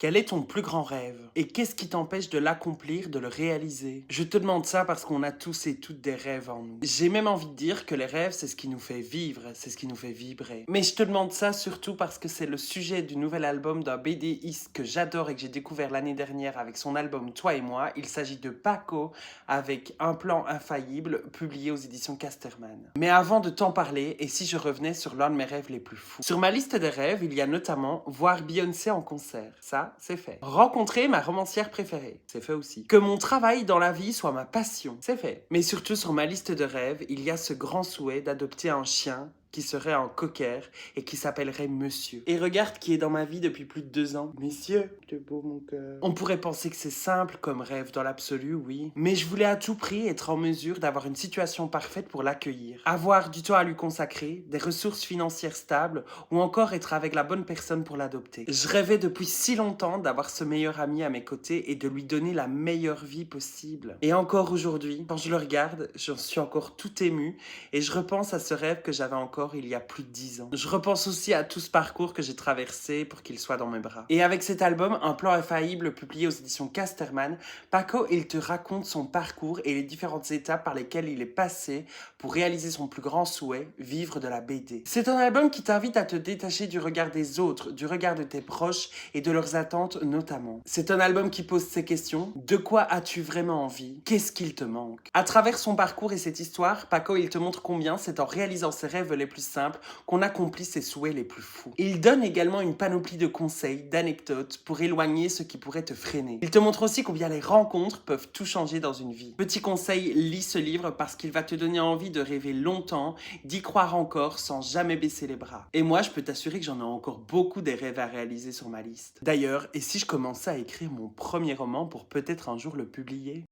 Quel est ton plus grand rêve? Et qu'est-ce qui t'empêche de l'accomplir, de le réaliser? Je te demande ça parce qu'on a tous et toutes des rêves en nous. J'ai même envie de dire que les rêves, c'est ce qui nous fait vivre, c'est ce qui nous fait vibrer. Mais je te demande ça surtout parce que c'est le sujet du nouvel album d'un BDiste que j'adore et que j'ai découvert l'année dernière avec son album Toi et moi. Il s'agit de Paco avec Un plan infaillible, publié aux éditions Casterman. Mais avant de t'en parler, et si je revenais sur l'un de mes rêves les plus fous? Sur ma liste des rêves, il y a notamment voir Beyoncé en concert. Ça, c'est fait. Rencontrer ma romancière préférée, c'est fait aussi. Que mon travail dans la vie soit ma passion, c'est fait. Mais surtout sur ma liste de rêves, il y a ce grand souhait d'adopter un chien qui serait un cocker et qui s'appellerait Monsieur. Et regarde qui est dans ma vie depuis plus de 2 ans. Messieurs, t'es beau mon cœur. On pourrait penser que c'est simple comme rêve dans l'absolu, oui. Mais je voulais à tout prix être en mesure d'avoir une situation parfaite pour l'accueillir. Avoir du temps à lui consacrer, des ressources financières stables ou encore être avec la bonne personne pour l'adopter. Je rêvais depuis si longtemps d'avoir ce meilleur ami à mes côtés et de lui donner la meilleure vie possible. Et encore aujourd'hui, quand je le regarde, j'en suis encore tout ému et je repense à ce rêve que j'avais encore il y a plus de 10 ans. Je repense aussi à tout ce parcours que j'ai traversé pour qu'il soit dans mes bras. Et avec cet album, Un plan infaillible publié aux éditions Casterman, Paco, il te raconte son parcours et les différentes étapes par lesquelles il est passé pour réaliser son plus grand souhait, vivre de la BD. C'est un album qui t'invite à te détacher du regard des autres, du regard de tes proches et de leurs attentes notamment. C'est un album qui pose ces questions. De quoi as-tu vraiment envie? Qu'est-ce qu'il te manque? À travers son parcours et cette histoire, Paco, il te montre combien c'est en réalisant ses rêves les plus simples qu'on accomplit ses souhaits les plus fous. Il donne également une panoplie de conseils, d'anecdotes pour éloigner ce qui pourrait te freiner. Il te montre aussi combien les rencontres peuvent tout changer dans une vie. Petit conseil, lis ce livre parce qu'il va te donner envie de rêver longtemps, d'y croire encore sans jamais baisser les bras. Et moi, je peux t'assurer que j'en ai encore beaucoup des rêves à réaliser sur ma liste. D'ailleurs, et si je commençais à écrire mon premier roman pour peut-être un jour le publier?